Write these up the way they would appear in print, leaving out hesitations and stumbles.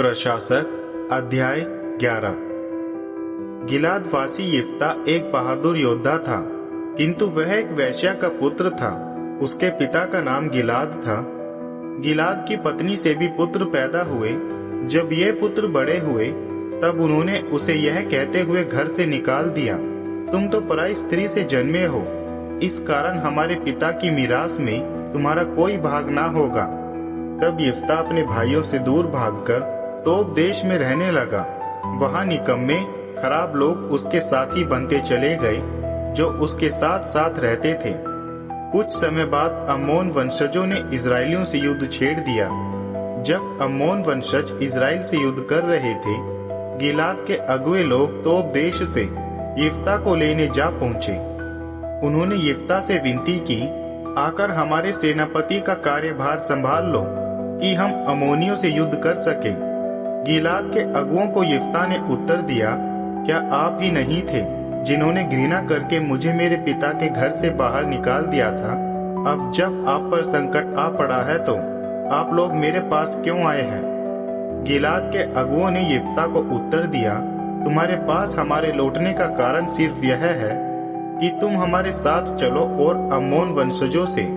प्रशासक अध्याय 11। गिलाद वासी यिफ्ता एक बहादुर योद्धा था, किंतु वह एक वेश्या का पुत्र था। उसके पिता का नाम गिलाद था। गिलाद की पत्नी से भी पुत्र पैदा हुए। जब ये पुत्र बड़े हुए तब उन्होंने उसे यह कहते हुए घर से निकाल दिया, तुम तो पराई स्त्री से जन्मे हो, इस कारण हमारे पिता की मीरास में तुम्हारा कोई भाग ना होगा। तब यिफ्ता अपने भाइयों से दूर भागकर तोब देश में रहने लगा। वहां निकम्मे खराब लोग उसके साथी बनते चले गए, जो उसके साथ साथ रहते थे। कुछ समय बाद अम्मोन वंशजों ने इजरायलियों से युद्ध छेड़ दिया। जब अम्मोन वंशज इजराइल से युद्ध कर रहे थे, गिलाद के अगुए लोग तोब देश से यिफ्ता को लेने जा पहुंचे। उन्होंने यिफ्ता से विनती की, आकर हमारे सेनापति का कार्यभार संभाल लो कि हम अम्मोनियों से युद्ध कर सके। गिलाद के अगुओं को यिफ्ता ने उत्तर दिया, क्या आप ही नहीं थे जिन्होंने घृणा करके मुझे मेरे पिता के घर से बाहर निकाल दिया था? अब जब आप पर संकट आ पड़ा है तो आप लोग मेरे पास क्यों आए हैं? गिलाद के अगुओं ने यिफ्ता को उत्तर दिया, तुम्हारे पास हमारे लौटने का कारण सिर्फ यह है कि तुम हमारे साथ चलो और अम्मोन वंशजों से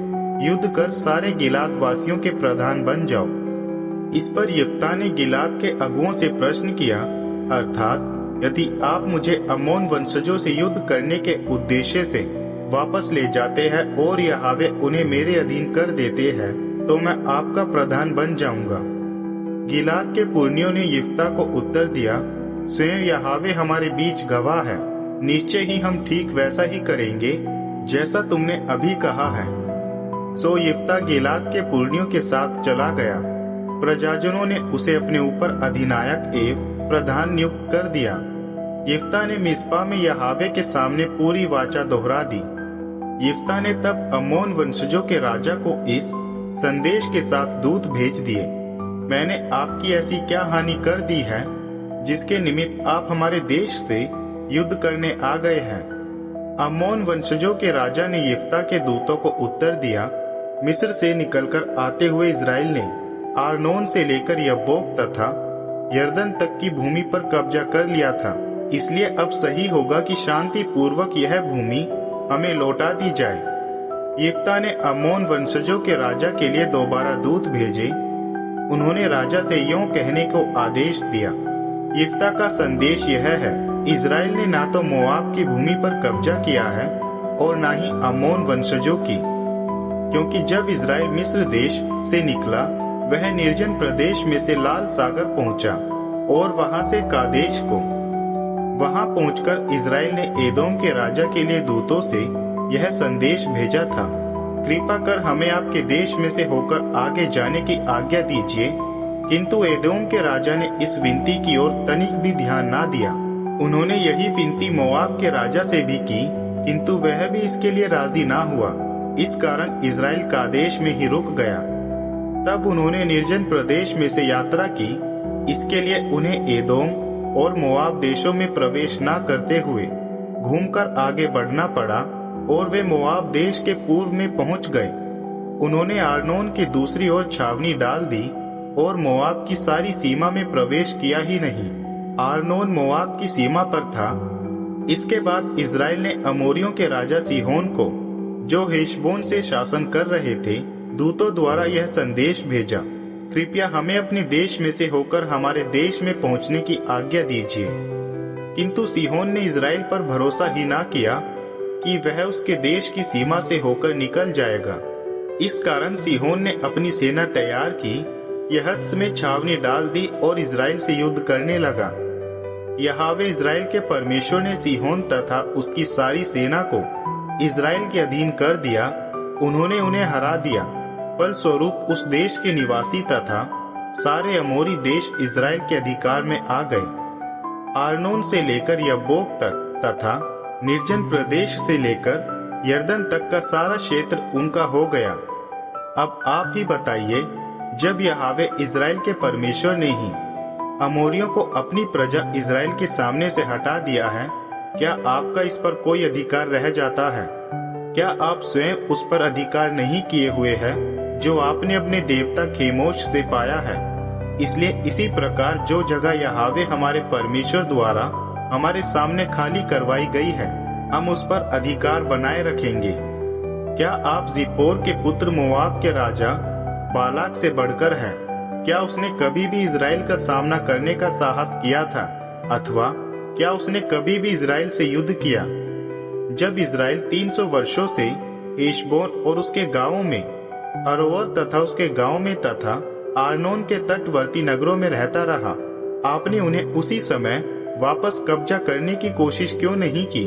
युद्ध कर सारे गिलाद वासियों के प्रधान बन जाओ। इस पर यिफ्ता ने गिलाद के अगुओं से प्रश्न किया, अर्थात यदि आप मुझे अम्मोन वंशजों से युद्ध करने के उद्देश्य से वापस ले जाते हैं और यहोवा उन्हें मेरे अधीन कर देते हैं, तो मैं आपका प्रधान बन जाऊंगा। गिलाद के पुरनियों ने यिफ्ता को उत्तर दिया, स्वयं यहोवा हमारे बीच गवाह है, निश्चय ही हम ठीक वैसा ही करेंगे जैसा तुमने अभी कहा है। सो यिफ्ता गिलाद के पुरनियों के साथ चला गया। प्रजाजनों ने उसे अपने ऊपर अधिनायक एवं प्रधान नियुक्त कर दिया। यिफ्ता ने मिस्पा में यहोवा के सामने पूरी वाचा दोहरा दी। यिफ्ता ने तब अम्मोन वंशजों के राजा को इस संदेश के साथ दूत भेज दिए, मैंने आपकी ऐसी क्या हानि कर दी है जिसके निमित्त आप हमारे देश से युद्ध करने आ गए हैं? अम्मोन वंशजों के राजा ने यिफ्ता के दूतों को उत्तर दिया, मिस्र से निकलकर आते हुए इजराइल ने आर्नोन से लेकर यब्बोक तथा यरदन तक की भूमि पर कब्जा कर लिया था, इसलिए अब सही होगा कि शांति पूर्वक यह भूमि हमें लौटा दी जाए। यिफ्ता ने अम्मोन वंशजों के राजा के लिए दोबारा दूत भेजे। उन्होंने राजा से यूं कहने को आदेश दिया, यिफ्ता का संदेश यह है, इजराइल ने ना तो मोआब की भूमि पर कब्जा किया है और ना ही अम्मोन वंशजों की, क्योंकि जब इजराइल मिस्र देश से निकला वह निर्जन प्रदेश में से लाल सागर पहुंचा और वहां से कादेश को। वहां पहुंचकर इजराइल ने एदोम के राजा के लिए दूतों से यह संदेश भेजा था, कृपा कर हमें आपके देश में से होकर आगे जाने की आज्ञा दीजिए। किंतु एदोम के राजा ने इस विनती की ओर तनिक भी ध्यान ना दिया। उन्होंने यही विनती मोआब के राजा से भी की, किंतु वह भी इसके लिए राजी ना हुआ। इस कारण इजराइल कादेश में ही रुक गया। तब उन्होंने निर्जन प्रदेश में से यात्रा की। इसके लिए उन्हें एदोम और मोआब देशों में प्रवेश न करते हुए घूमकर आगे बढ़ना पड़ा और वे मोआब देश के पूर्व में पहुंच गए। उन्होंने आर्नोन की दूसरी ओर छावनी डाल दी और मोआब की सारी सीमा में प्रवेश किया ही नहीं। आर्नोन मोआब की सीमा पर था। इसके बाद इजराइल ने अमोरियों के राजा सीहोन को, जो हेशबोन से शासन कर रहे थे, दूतों द्वारा यह संदेश भेजा, कृपया हमें अपने देश में से होकर हमारे देश में पहुंचने की आज्ञा दीजिए। किंतु सीहोन ने इजराइल पर भरोसा ही ना किया कि वह उसके देश की सीमा से होकर निकल जाएगा। इस कारण सीहोन ने अपनी सेना तैयार की, यहत्स में छावनी डाल दी और इजराइल से युद्ध करने लगा। यहोवा इजराइल के परमेश्वर ने सीहोन तथा उसकी सारी सेना को इजराइल के अधीन कर दिया। उन्होंने उन्हें हरा दिया। फलस्वरूप उस देश के निवासी तथा सारे अमोरी देश इजराइल के अधिकार में आ गए। आर्नोन से लेकर यब्बोक तक तथा निर्जन प्रदेश से लेकर यरदन तक का सारा क्षेत्र उनका हो गया। अब आप ही बताइए, जब यहोवा इजराइल के परमेश्वर ने ही अमोरियों को अपनी प्रजा इजराइल के सामने से हटा दिया है, क्या आपका इस पर कोई अधिकार रह जाता है? क्या आप स्वयं उस पर अधिकार नहीं किए हुए हैं जो आपने अपने देवता खेमोश से पाया है? इसलिए इसी प्रकार जो जगह यहोवा हमारे परमेश्वर द्वारा हमारे सामने खाली करवाई गई है, हम उस पर अधिकार बनाए रखेंगे। क्या आप जिप्पोर के पुत्र मोआब के राजा बालाक से बढ़कर हैं? क्या उसने कभी भी इज़राइल का सामना करने का साहस किया था, अथवा क्या उसने कभी भी इज़राइल से युद्ध किया? जब इज़राइल 300 वर्षों से हेशबोन और उसके गांवों में, अरोवर तथा उसके गांव में तथा आर्नोन के तटवर्ती नगरों में रहता रहा, आपने उन्हें उसी समय वापस कब्जा करने की कोशिश क्यों नहीं की?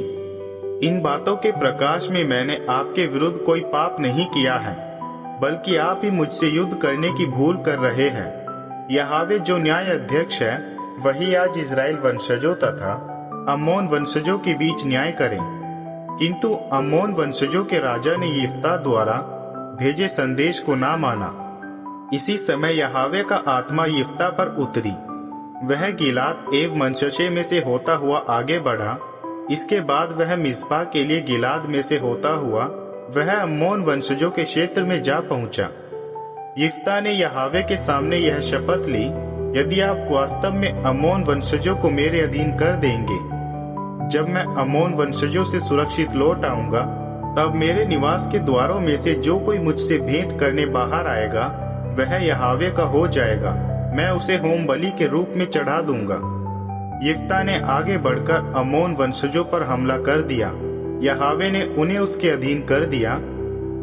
इन बातों के प्रकाश में मैंने आपके विरुद्ध कोई पाप नहीं किया है, बल्कि आप ही मुझसे युद्ध करने की भूल कर रहे हैं। यहोवा जो न्याय अध्यक्ष है, वही आज इज़राइल वंशजों तथा अम्मोन वंशजों के बीच न्याय करें। किंतु अम्मोन वंशजों के राजा ने यिफ्ता द्वारा भेजे संदेश को ना माना। इसी समय यहोवा का आत्मा यिफ्ता पर उतरी। वह गिलाद एव मनश्शे में से होता हुआ आगे बढ़ा। इसके बाद वह मिस्पा के लिए गिलाद में से होता हुआ वह अम्मोन वंशजों के क्षेत्र में जा पहुंचा। यिफ्ता ने यहोवा के सामने यह शपथ ली, यदि आप वास्तव में अम्मोन वंशजों को मेरे अधीन कर देंगे, जब मैं अम्मोन वंशजों से सुरक्षित लौट आऊंगा, तब मेरे निवास के द्वारों में से जो कोई मुझसे भेंट करने बाहर आएगा, वह यहोवा का हो जाएगा। मैं उसे होम बलि के रूप में चढ़ा दूंगा। यिफ्ता ने आगे बढ़कर अम्मोन वंशजों पर हमला कर दिया। यहोवा ने उन्हें उसके अधीन कर दिया।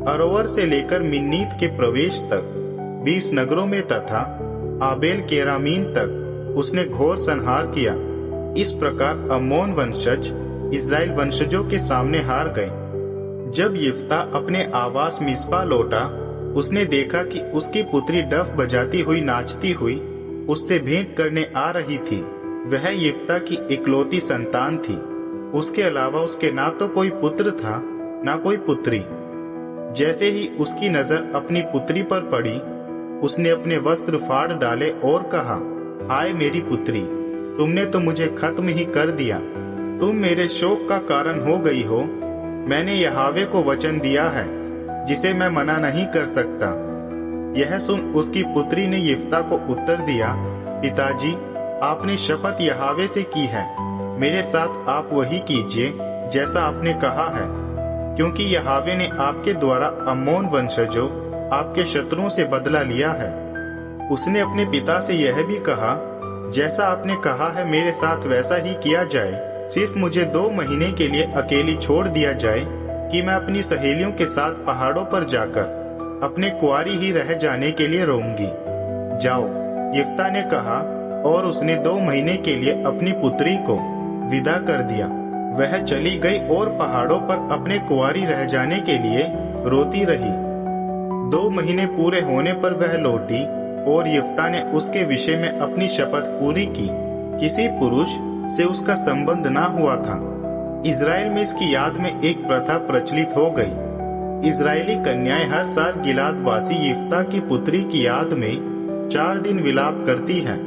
अरोवर से लेकर मिन्नीत के प्रवेश तक 20 नगरों में तथा आबेल केरामीन तक उसने घोर संहार किया। इस प्रकार अम्मोन वंशज इज़राइल वंशजों के सामने हार गए। जब यिफ्ता अपने आवास मिस्पा लौटा, उसने देखा कि उसकी पुत्री डफ बजाती हुई नाचती हुई उससे भेंट करने आ रही थी। वह यिफ्ता की इकलौती संतान थी। उसके अलावा उसके ना तो कोई पुत्र था, ना कोई पुत्री। जैसे ही उसकी नजर अपनी पुत्री पर पड़ी, उसने अपने वस्त्र फाड़ डाले और कहा, हाय मेरी पुत्री, तुमने तो मुझे खत्म ही कर दिया। तुम मेरे शोक का कारण हो गई हो। मैंने यहोवा को वचन दिया है, जिसे मैं मना नहीं कर सकता। यह सुन उसकी पुत्री ने यिफ्ता को उत्तर दिया, पिताजी, आपने शपथ यहोवा से की है, मेरे साथ आप वही कीजिए जैसा आपने कहा है, क्योंकि यहोवा ने आपके द्वारा अम्मोन वंशजों, आपके शत्रुओं से बदला लिया है। उसने अपने पिता से यह भी कहा, जैसा आपने कहा है मेरे साथ वैसा ही किया जाए। सिर्फ मुझे 2 महीने के लिए अकेली छोड़ दिया जाए कि मैं अपनी सहेलियों के साथ पहाड़ों पर जाकर अपने कुंवारी ही रह जाने के लिए रहूंगी। जाओ, यिफ्ता ने कहा, और उसने 2 महीने के लिए अपनी पुत्री को विदा कर दिया। वह चली गई और पहाड़ों पर अपने कुंवारी रह जाने के लिए रोती रही। 2 महीने पूरे होने पर वह लौटी और यिफ्ता ने उसके विषय में अपनी शपथ पूरी की। किसी पुरुष से उसका संबंध ना हुआ था। इज़राइल में इसकी याद में एक प्रथा प्रचलित हो गई। इज़राइली कन्याएं हर साल गिलाद वासी यिफ्ता की पुत्री की याद में 4 दिन विलाप करती हैं।